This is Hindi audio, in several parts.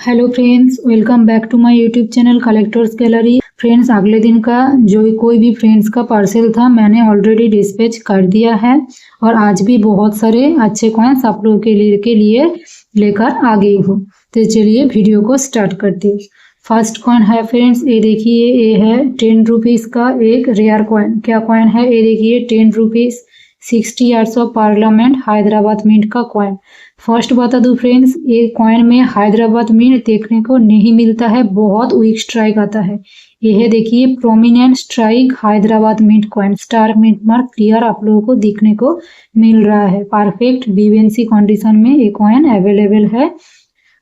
Hello friends, welcome back to my YouTube channel collectors gallery. Friends, अगले दिन का जो कोई भी फ्रेंड्स का पार्सल था मैंने ऑलरेडी डिस्पैच कर दिया है और आज भी बहुत सारे अच्छे कॉइन्स आप लोगों के लिए लेकर आ गई हूँ। तो चलिए वीडियो को स्टार्ट करते हैं। फर्स्ट कॉइन है फ्रेंड्स, ये देखिए, ये है 10 रुपीज़ का एक रेयर कॉइन। क्या कॉइन है? ये देखिए 10 rupees 60 years of parliament Hyderabad mint का कॉइन। फर्स्ट बता दूं फ्रेंड्स, ये कॉइन में हैदराबाद मिंट देखने को नहीं मिलता है, बहुत वीक स्ट्राइक आता है। यह देखिए prominent strike Hyderabad mint coin, star mint mark clear आप लोगों को दिखने को मिल रहा है। परफेक्ट बीवेंसी कंडीशन में ये कॉइन अवेलेबल है।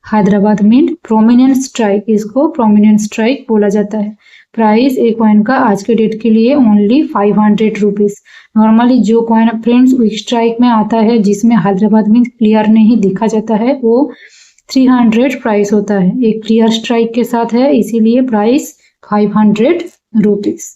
हैदराबाद मिंट प्रोमिनेंट स्ट्राइक, इसको प्रोमिनेंट स्ट्राइक बोला जाता है। प्राइस एक कॉइन का आज के डेट के लिए ओनली 500 रुपीज़। नॉर्मली जो कॉइन फ्रेंड्स वीक स्ट्राइक में आता है जिसमें हैदराबाद मिंट क्लियर नहीं दिखा जाता है वो 300 प्राइस होता है। एक क्लियर स्ट्राइक के साथ है इसीलिए प्राइस 500 रुपीज़।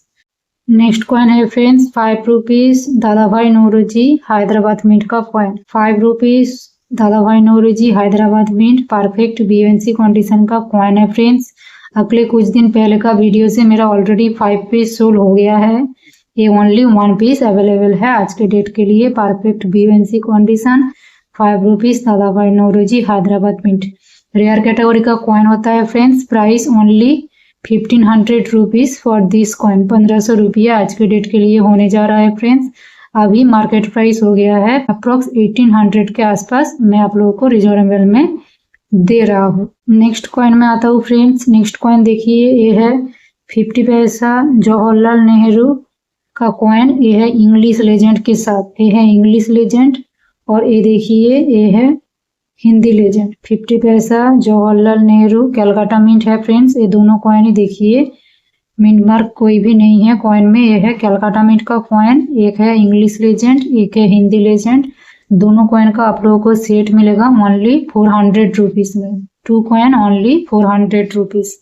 नेक्स्ट कॉइन है friends 5 rupees Dadabhai Naoroji Hyderabad mint का coin. 5 rupees Dadabhai Naoroji Hyderabad mint perfect BNC condition का कॉइन है फ्रेंड्स। अगले कुछ दिन पहले का वीडियो से मेरा ऑलरेडी 5 पीस सोल्ड हो गया है। ये ओनली 1 पीस अवेलेबल है आज के डेट के लिए। Perfect BNC condition 5 rupees Dadabhai Naoroji Hyderabad mint. Rare category का कॉइन होता है friends. Price only 1500 rupees for this coin. 1500 रुपया आज के डेट के लिए होने जा रहा है फ्रेंड्स। अभी मार्केट प्राइस हो गया है अप्रोक्स 1800 के आसपास। मैं आप लोगों को रिजनेबल में दे रहा हूँ। नेक्स्ट कॉइन में आता हूँ फ्रेंड्स। नेक्स्ट कॉइन देखिए, ये है 50 पैसा जवाहरलाल नेहरू का कॉइन। ये है इंग्लिश लेजेंड के साथ। ये है इंग्लिश लेजेंड और ये देखिए ये है हिंदी लेजेंड। 50 पैसा जवाहरलाल नेहरू कलकत्ता मिंट है फ्रेंड्स। ये दोनों कॉइन ही देखिए, मिंट मार्क कोई भी नहीं है कॉइन में। ये है कलकत्ता मिंट का कॉइन, एक है इंग्लिश लेजेंड, एक है हिंदी लेजेंड। दोनों कॉइन का आप लोगों को सेट मिलेगा ओनली 400 रुपीज़ में। 2 कॉइन ओनली 400 रुपीज़।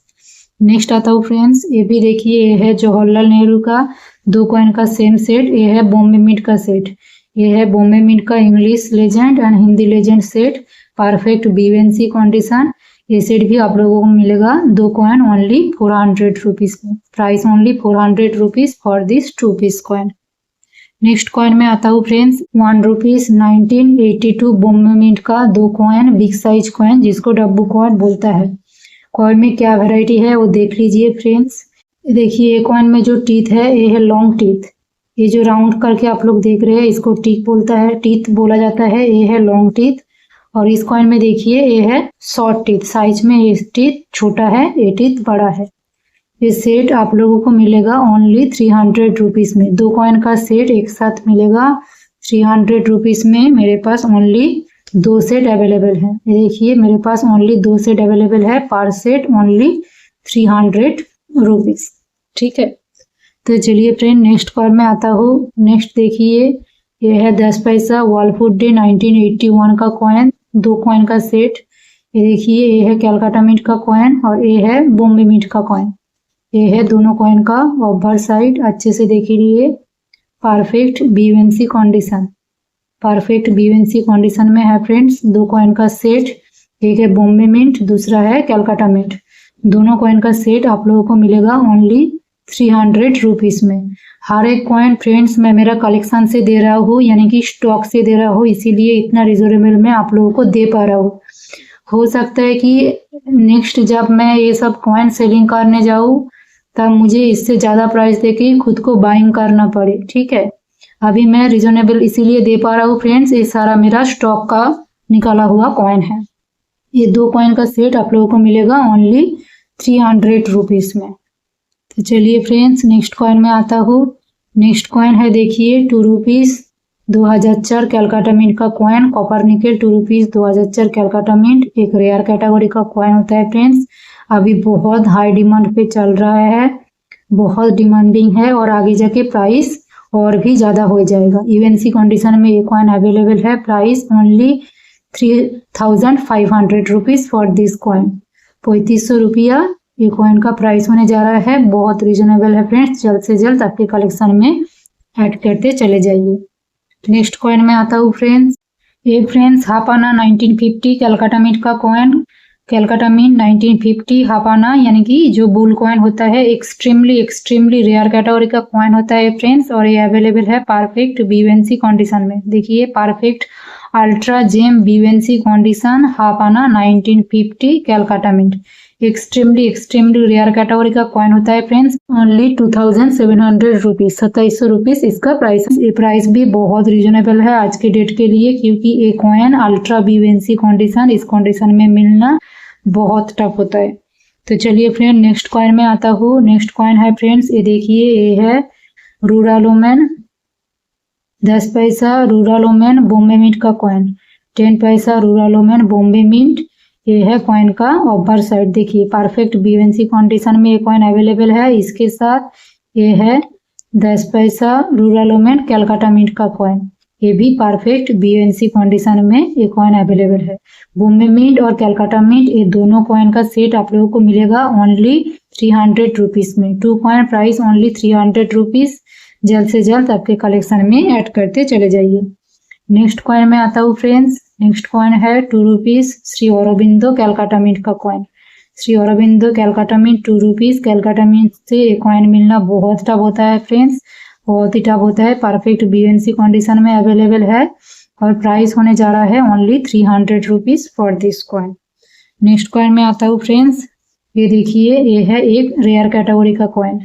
नेक्स्ट आता हूँ फ्रेंड्स, ये भी देखिए, ये है जवाहरलाल नेहरू का 2 कॉइन का सेम सेट। ये है बॉम्बे मिंट का सेट। ये है बॉम्बे मिंट का English legend and Hindi legend set. Perfect बीवेंसी कंडीशन। ये सेट भी आप लोगों को मिलेगा 2 कॉइन ओनली 400 रुपीज़ में। Price only 400 rupees for this 2 piece coin. Next coin में आता हूँ फ्रेंड्स 1 रुपीज़ 1982 बॉम्बे मिंट का 2 कॉइन बिग साइज कॉइन, जिसको डब्बू कॉइन बोलता है। कॉइन में क्या वैरायटी है वो देख लीजिए फ्रेंड्स। देखिए ये कॉइन में जो टीथ है ये है लॉन्ग टीथ। ये जो राउंड करके आप लोग देख रहे हैं इसको टीथ बोलता है, टीथ बोला जाता है। ये है लॉन्ग टीथ। और इस कॉइन में देखिए ये है शॉर्ट टीथ। साइज में ये टीथ छोटा है, ये टीथ बड़ा है। ये सेट आप लोगों को मिलेगा ओनली 300 रुपीज़ में। 2 कॉइन का सेट एक साथ मिलेगा 300 रुपीज़ में। मेरे पास ओनली 2 सेट अवेलेबल है। ये देखिए मेरे पास ओनली 2 सेट अवेलेबल है। पर सेट ओनली 300 रुपीज़। ठीक है, तो चलिए फ्रेंड नेक्स्ट कॉइन में आता हूँ। नेक्स्ट देखिए, ये है 10 पैसा वर्ल्ड फूड डे 1981 का कॉइन, 2 कॉइन का सेट। ये देखिए ये है कलकत्ता मिंट का कॉइन और ये है बॉम्बे मिंट का कॉइन। ये है दोनों कॉइन का ओवर साइड, अच्छे से देख लीजिए। परफेक्ट बीवेंसी कंडीशन, परफेक्ट बीवेंसी कंडीशन में है फ्रेंड्स। 2 कॉइन का सेट, एक है बॉम्बे मिंट, दूसरा है कलकत्ता मिंट। दोनों कॉइन का सेट आप लोगों को मिलेगा ओनली 300 रुपीज़ में। हर एक कॉइन फ्रेंड्स मैं मेरा कलेक्शन से दे रहा हूँ, यानी कि स्टॉक से दे रहा हूँ, इसीलिए इतना रिजनेबल में आप लोगों को दे पा रहा हूँ। हो सकता है कि नेक्स्ट जब मैं ये सब कॉइन सेलिंग करने जाऊँ तब मुझे इससे ज़्यादा प्राइस देके खुद को बाइंग करना पड़े। ठीक है, अभी मैं रिजनेबल इसीलिए दे पा रहा हूँ फ्रेंड्स, ये सारा मेरा स्टॉक का निकाला हुआ कॉइन है। ये 2 कॉइन का सेट आप लोगों को मिलेगा ओनली 300 रुपीज़ में। तो चलिए फ्रेंड्स नेक्स्ट कॉइन में आता हूँ। नेक्स्ट कॉइन है देखिए 2 रुपीज़ 2004 कलकत्ता मिंट का coin, copper nickel 2 rupees 2004 Calcutta mint. एक रेयर कैटेगरी का कॉइन होता है फ्रेंड्स। अभी बहुत हाई डिमांड पे चल रहा है, बहुत डिमांडिंग है और आगे जाके प्राइस और भी ज़्यादा हो जाएगा। इवेंसी कंडीशन में ये कॉइन अवेलेबल है। Price only 3500 rupees for this coin. 3500 रुपया ये कॉइन का प्राइस होने जा रहा है। बहुत रिजनेबल है फ्रेंड्स, जल्द से जल्द आपके कलेक्शन में ऐड करते चले जाइए। नेक्स्ट कॉइन में आता हूँ फ्रेंड्स। ये फ्रेंड्स हाफ आना 1950 कलकत्ता मिंट का कॉइन। कैलकाटा मिंट 1950 हापाना, यानी कि जो बुल कॉइन होता है एक्सट्रीमली रेयर कैटेगरी का कॉइन होता है फ्रेंड्स, और ये अवेलेबल है परफेक्ट बीवेंसी कंडीशन में। देखिए परफेक्ट अल्ट्रा जेम बीवेंसी condition half anna 1950 Calcutta mint, extremely rare category का कॉइन होता है फ्रेंड्स। ओनली 2700 रुपीज, 2700 रुपीज इसका प्राइस। ये प्राइस भी बहुत रीजनेबल है आज के डेट के लिए, क्योंकि ये कॉइन अल्ट्रा बीवेंसी कंडीशन, इस कंडीशन में मिलना बहुत टफ होता है। तो चलिए फ्रेंड नेक्स्ट कॉइन में आता हूँ। नेक्स्ट कॉइन है फ्रेंड्स, ये देखिए, ये है रूरालोमैन 10 पैसा रूरालोमैन बॉम्बे मिंट का कॉइन, 10 पैसा रूरालोमैन बॉम्बे मिंट। ये है कॉइन का अपर साइड, देखिए परफेक्ट बीवेंसी कंडीशन में ये कॉइन अवेलेबल है। इसके साथ ये है 10 पैसा रूरालोमैन कैलकाटा मिंट का कॉइन, ये भी परफेक्ट बीवेंसी कंडीशन में ये कॉइन अवेलेबल है। बॉम्बे मिंट और कैलकाटा मिंट ये दोनों कॉइन का सेट आप लोगों को मिलेगा ओनली 300 रुपीज में। 2 कॉइन प्राइस ओनली 300 रुपीज। जल्द से जल्द आपके कलेक्शन में ऐड करते चले जाइए। नेक्स्ट कॉइन में आता हूँ फ्रेंड्स। नेक्स्ट कॉइन है 2 रुपीज श्री औरोबिंदो कैलकाटा मिंट का coin, Shri Aurobindo Calcutta mint 2 rupees. Calcutta mint से ये कॉइन मिलना बहुत टफ होता है फ्रेंड्स, बहुत ही टफ होता है। परफेक्ट बीवेंसी कंडीशन में अवेलेबल है और प्राइस होने जा रहा है only 300 rupees for this coin. Next coin में आता हूँ फ्रेंड्स, ये देखिए, ये है एक रेयर कैटेगरी का कॉइन,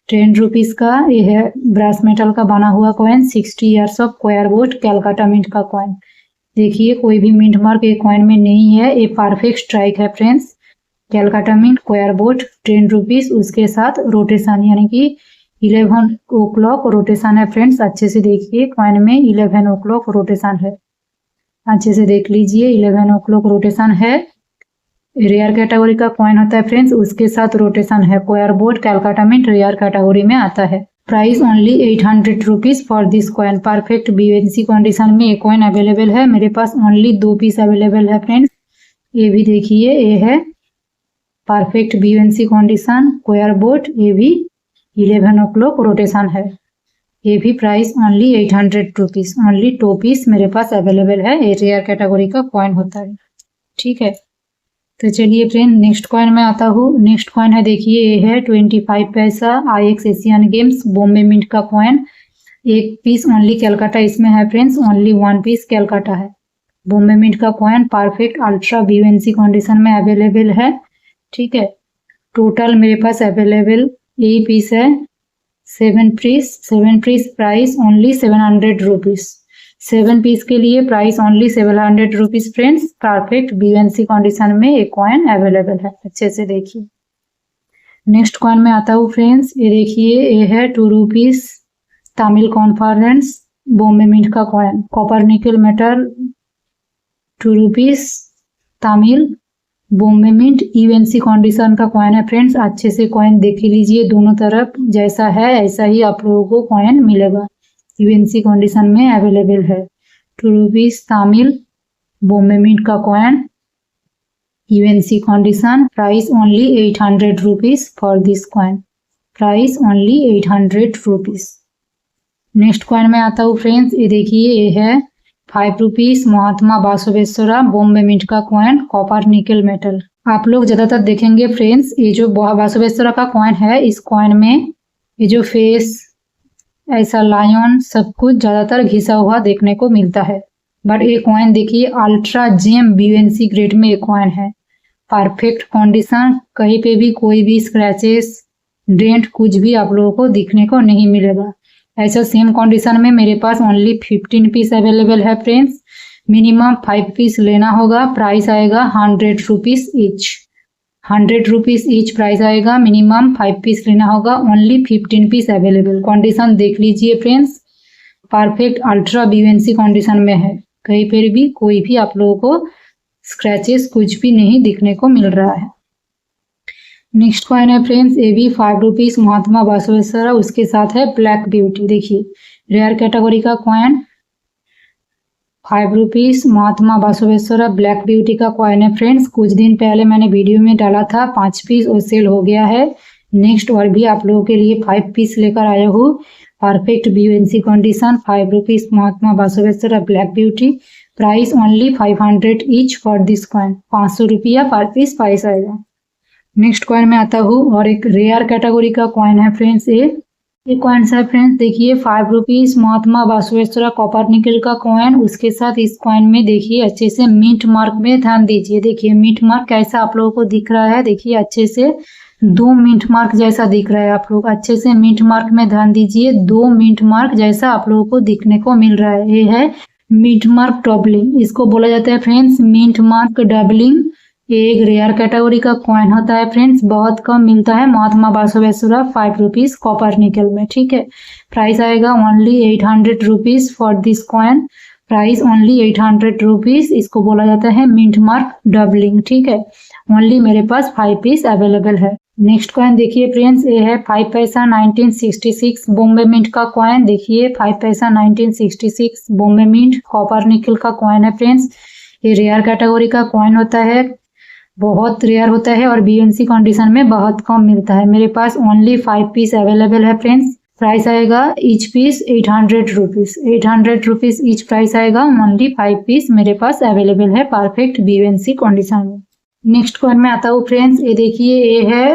10 रुपीज का। ये है ब्रास मेटल का बना हुआ कॉइन, 60 ईयर्स ऑफ क्वायर बोट कैलकाटा मिंट का कॉइन। देखिए कोई भी मिंट मार्क ये कॉइन में नहीं है, ये परफेक्ट स्ट्राइक है friends. Calcutta mint coir boat 10 rupees, उसके साथ रोटेशन यानी कि 11 ओ क्लॉक रोटेशन है फ्रेंड्स। अच्छे से देखिए कॉइन में 11 ओ क्लॉक रोटेशन है, अच्छे से देख लीजिए 11 ओ क्लॉक रोटेशन है। रेयर कैटेगरी का कॉइन होता है फ्रेंड्स, उसके साथ रोटेशन है। क्वायर बोट कैलकाटा मिंट रेयर कैटेगरी में आता है। Price only 800 rupees for this coin. Perfect बीवेंसी कंडीशन में ये कॉइन अवेलेबल है। मेरे पास ओनली 2 पीस अवेलेबल है फ्रेंड्स। ये भी देखिए, ये है परफेक्ट बीवेंसी कंडीशन क्वायर बोट, ये भी 11 ओ क्लॉक रोटेशन है। ये भी price only 800 rupees. Only 2 piece मेरे पास अवेलेबल है। ये रेयर कैटेगरी का कॉइन होता है, ठीक है। तो चलिए फ्रेंड नेक्स्ट कॉइन में आता हूँ। नेक्स्ट कॉइन है, देखिए, ये है 25 पैसा IX Asian games Bombay mint का कॉइन। 1 पीस ओनली कैलकाटा इसमें है फ्रेंड्स, ओनली 1 पीस कैलकाटा है। बॉम्बे मिंट का coin perfect ultra BNC condition में अवेलेबल है, ठीक है। टोटल मेरे पास अवेलेबल यही पीस है 7 piece. Price only 700 rupees. 7 piece के लिए price only 700 rupees friends. Perfect बीवेंसी कंडीशन में ये कॉइन अवेलेबल है, अच्छे से देखिए। नेक्स्ट कॉइन में आता हूँ फ्रेंड्स, ये देखिए, ये है 2 rupees Tamil conference Bombay mint का coin, copper nickel metal 2 rupees Tamil Bombay mint ईवेंसी कंडीशन का कॉइन है फ्रेंड्स। अच्छे से कॉइन देख लीजिए, दोनों तरफ जैसा है ऐसा ही आप लोगों को कॉइन मिलेगा। ईवेंसी कंडीशन में अवेलेबल है। 2 रुपीज तमिल बॉम्बे मिंट का कॉइन, ईवेंसी condition. Price only 800 rupees for this coin. Price only 800 rupees. Next coin में आता हूँ फ्रेंड्स, ये देखिए, ये है 5 रुपीज महात्मा बासवेश्वरा बॉम्बे मिंट का कॉइन, कॉपर निकल मेटल। आप लोग ज्यादातर देखेंगे फ्रेंड्स, ये जो बासवेश्वरा का कॉइन है, इस कॉइन में ये जो फेस ऐसा लायन सब कुछ ज्यादातर घिसा हुआ देखने को मिलता है। बट ये कॉइन देखिए अल्ट्रा जेम बीवेंसी ग्रेड में ये कॉइन है, परफेक्ट कंडीशन। कहीं पे भी कोई भी स्क्रैचेस डेंट कुछ भी आप लोगों को दिखने को नहीं मिलेगा। ऐसा सेम कंडीशन में मेरे पास ओनली 15 पीस अवेलेबल है फ्रेंड्स। मिनिमम 5 पीस लेना होगा। प्राइस आएगा 100 rupees each, 100 rupees each price आएगा। मिनिमम 5 पीस लेना होगा। Only 15 piece available. कंडीशन देख लीजिए friends, perfect ultra BNC condition में है। कहीं पर भी कोई भी आप लोगों को स्क्रैचेस कुछ भी नहीं दिखने को मिल रहा है। नेक्स्ट कॉइन है फ्रेंड्स, ये भी 5 रुपीज महात्मा बासवेश्वरा, उसके साथ है ब्लैक ब्यूटी। देखिए रेयर कैटेगरी का coin 5 rupees Mahatma Basaveshwara black beauty का कॉइन है फ्रेंड्स। कुछ दिन पहले मैंने वीडियो में डाला था 5 पीस और सेल हो गया है। नेक्स्ट और भी आप लोगों के लिए 5 पीस लेकर आया हूँ। परफेक्ट बीवेंसी condition 5 rupees Mahatma Basaveshwara black beauty. Price only 500 each for this coin. 500 रुपया पर पीस प्राइस आएगा। नेक्स्ट कॉइन में आता हूँ और एक रेयर कैटेगरी का कॉइन है फ्रेंड्स। ये कॉइन है फ्रेंड्स, देखिए 5 रुपीज महात्मा बसवेश्वरा कॉपर निकल का कॉइन। उसके साथ इस कॉइन में देखिए अच्छे से मिंट मार्क में ध्यान दीजिए। देखिए मिंट मार्क कैसा आप लोगों को दिख रहा है, देखिए अच्छे से 2 मिंट मार्क जैसा दिख रहा है। आप लोग अच्छे से मिंट मार्क में ध्यान दीजिए, 2 मिंट मार्क जैसा आप लोगों को दिखने को मिल रहा है। ये है मिंट मार्क डबलिंग, इसको बोला जाता है फ्रेंड्स मिंट मार्क डबलिंग। ये एक रेयर कैटेगरी का कॉइन होता है फ्रेंड्स, बहुत कम मिलता है महात्मा बसवेश्वरा 5 रुपीज कॉपर निकल में। ठीक है, प्राइस आएगा only 800 rupees for this coin. Price only 800 rupees, इसको बोला जाता है मिंट मार्क डबलिंग। ठीक है, ओनली मेरे पास 5 पीस अवेलेबल है। नेक्स्ट कॉइन देखिए फ्रेंड्स, ये है 5 पैसा 1966 बॉम्बे मिंट का कॉइन। देखिए 5 पैसा 1966 बॉम्बे मिंट कॉपर निकल का कॉइन है फ्रेंड्स। ये रेयर कैटेगरी का कॉइन होता है, बहुत रेयर होता है और बीएनसी कंडीशन में बहुत कम मिलता है। मेरे पास ओनली 5 पीस अवेलेबल है फ्रेंड्स। प्राइस आएगा each piece 800 rupees. 800 rupees each price आएगा। ओनली 5 पीस मेरे पास अवेलेबल है परफेक्ट बीएनसी कंडीशन में। नेक्स्ट कॉइन में आता हूँ फ्रेंड्स, ये देखिए ये है,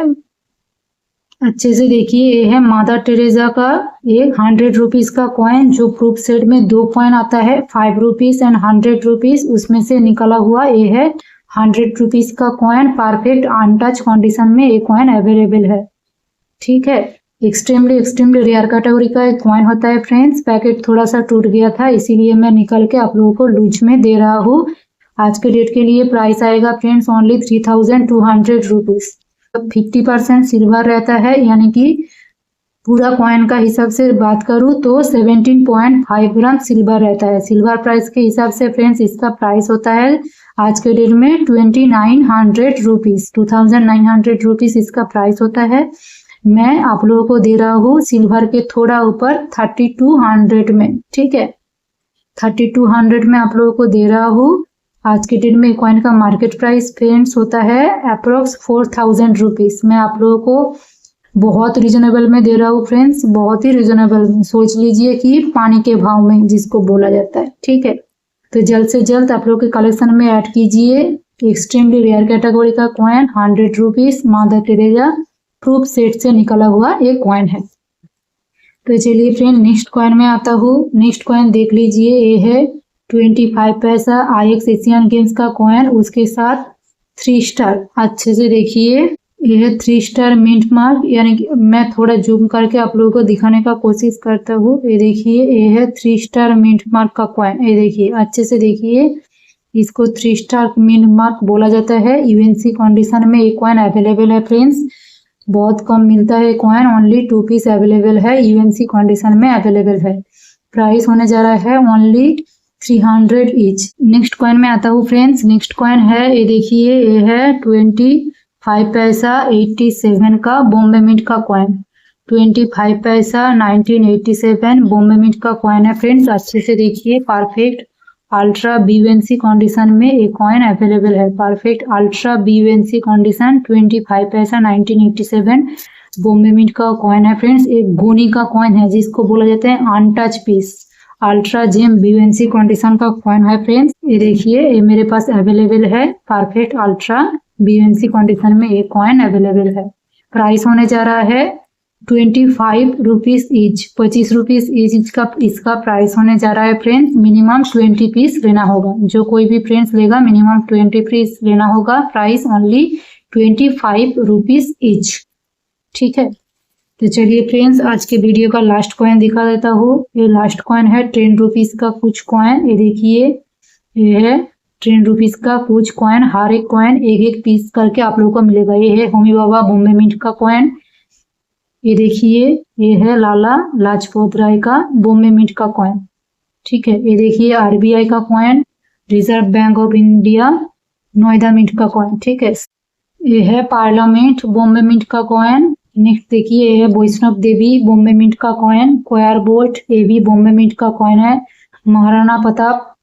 अच्छे से देखिए ये है मदर टेरेसा का एक 100 रुपीज का कॉइन, जो प्रूफ सेट में 2 कॉइन आता है 5 रुपीज एंड 100 रुपीज, उसमें से निकला हुआ ये है 100 रुपीज का कॉइन। परफेक्ट अनटच कंडीशन में ये कॉइन अवेलेबल है। ठीक है, एक्सट्रीमली रेयर कैटेगरी का एक कॉइन होता है फ्रेंड्स। पैकेट थोड़ा सा टूट गया था, इसीलिए मैं निकल के आप लोगों को लूज में दे रहा हूँ। आज के डेट के लिए प्राइस आएगा फ्रेंड्स ओनली 3200 रुपीज। 50% सिल्वर रहता है, यानी कि पूरा कॉइन का हिसाब से बात करूँ तो 17.5 ग्राम सिल्वर रहता है। सिल्वर प्राइस के हिसाब से फ्रेंड्स इसका प्राइस होता है आज के डेट में 2900 रुपीज। 2900 रुपीज इसका प्राइस होता है। मैं आप लोगों को दे रहा हूँ सिल्वर के थोड़ा ऊपर 3200 में। ठीक है, 3200 में आप लोगों को दे रहा हूँ। आज के डेट में कॉइन का मार्केट प्राइस फ्रेंड्स होता है अप्रोक्स 4000 रुपीज। मैं आप लोगों को बहुत रिजनेबल में दे रहा हूँ फ्रेंड्स, बहुत ही रिजनेबल में। सोच लीजिए कि पानी के भाव में जिसको बोला जाता है। ठीक है, तो जल्द से जल्द आप लोग के कलेक्शन में ऐड कीजिए एक्सट्रीमली रेयर कैटेगरी का coin 100 rupees mother Teresa proof set से निकला हुआ एक कॉइन है। तो चलिए फ्रेंड नेक्स्ट कॉइन में आता हूँ। नेक्स्ट कॉइन देख लीजिए, ये है 25 पैसा IX एशियन गेम्स का कॉइन, उसके साथ 3 स्टार। अच्छे से देखिए ये है 3 स्टार मिंट मार्क, यानी कि मैं थोड़ा जूम करके आप लोगों को दिखाने का कोशिश करता हूँ। ये देखिए ये है 3 स्टार मिंट मार्क का कॉइन। ये देखिए अच्छे से देखिए, इसको 3 स्टार मिंट मार्क बोला जाता है। यूएनसी कंडीशन में ये कॉइन अवेलेबल है फ्रेंड्स, बहुत कम मिलता है कॉइन। ओनली 2 पीस अवेलेबल है, यूएनसी कंडीशन में अवेलेबल है। प्राइस होने जा रहा है ओनली 300 ईच। नेक्स्ट कॉइन में आता हूँ फ्रेंड्स। नेक्स्ट कॉइन है, ये देखिए ये है 25 पैसा 87 का बॉम्बे मिंट का कॉइन। 25 पैसा 1987 बॉम्बे मिंट का कॉइन है फ्रेंड्स। अच्छे से देखिए, परफेक्ट अल्ट्रा बीएनसी कंडीशन में एक कॉइन अवेलेबल है। परफेक्ट अल्ट्रा बीएनसी कंडीशन 25 पैसा 1987 बॉम्बे मिंट का कॉइन है फ्रेंड्स। एक गोनी का कॉइन है जिसको बोला जाता है untouch piece. Ultra gem BNC condition का कॉइन है फ्रेंड्स। ये देखिए ये मेरे पास अवेलेबल है, परफेक्ट अल्ट्रा बीएनसी कंडीशन में एक कॉइन अवेलेबल है। प्राइस होने जा रहा है 25 रुपीज ईच। 25 रुपीज ईच का इसका प्राइस होने जा रहा है फ्रेंड्स। मिनिमम 20 पीस लेना होगा, जो कोई भी फ्रेंड्स लेगा मिनिमम 20 पीस लेना होगा। Price only 25 rupees each. ठीक है, तो चलिए फ्रेंड्स आज के वीडियो का लास्ट कॉइन दिखा देता हूँ। ये लास्ट कॉइन है 10 रुपीज का कुछ कॉइन। ये देखिए ये है 10 रुपीज का कुछ कॉइन। हर एक कॉइन एक पीस करके आप लोगों को मिलेगा। ये है होमी बाबा बॉम्बे मिंट का कॉइन। ये देखिए ये है लाला लाजपत राय का बॉम्बे मिंट का कॉइन। ठीक है, ये देखिए आरबीआई का coin, reserve bank of India Noida mint का कॉइन। ठीक है, ये है पार्लियामेंट बॉम्बे मिंट का कॉइन। नेक्स्ट देखिए ये है वैष्णव देवी बॉम्बे मिंट का कॉइन। कोयर बोट ये भी बॉम्बे मिंट का कॉइन है। महाराणा प्रताप,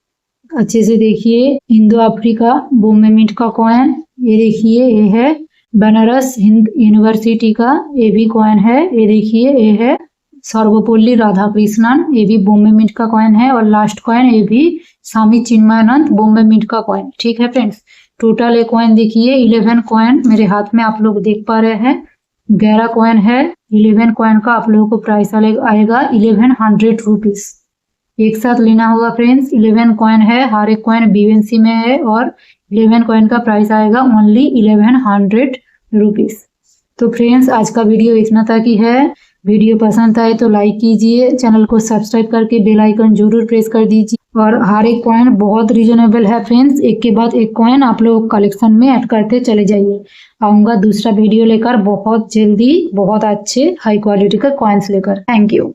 अच्छे से देखिए इंडो अफ्रीका बॉम्बे मिंट का कॉइन। ये देखिए ये है बनारस हिंद यूनिवर्सिटी का, ये भी कॉइन है। ये देखिए ये है सर्वपल्ली राधाकृष्णन, ये भी बॉम्बे मिंट का कॉइन है। और लास्ट कॉइन ये भी स्वामी चिन्मयानंद बॉम्बे मिंट का कॉइन। ठीक है फ्रेंड्स, टोटल ये कॉइन देखिए 11 कॉइन मेरे हाथ में आप लोग देख पा रहे हैं। 11 कॉइन है। 11 कॉइन का आप लोगों को प्राइस आएगा 1100 रुपीज। एक साथ लेना होगा फ्रेंड्स। 11 कॉइन है, हर एक कॉइन BNC में है और 11 कॉइन का प्राइस आएगा ओनली 1100 रुपीज। तो फ्रेंड्स आज का वीडियो इतना तक ही है। वीडियो पसंद आए तो लाइक कीजिए, चैनल को सब्सक्राइब करके बेल आइकन जरूर प्रेस कर दीजिए। और हर एक कॉइन बहुत रीजनेबल है फ्रेंड्स, एक के बाद एक कॉइन आप लोग कलेक्शन में ऐड करते चले जाइए। आऊँगा दूसरा वीडियो लेकर बहुत जल्दी, बहुत अच्छे हाई क्वालिटी का कॉइन्स लेकर। Thank you.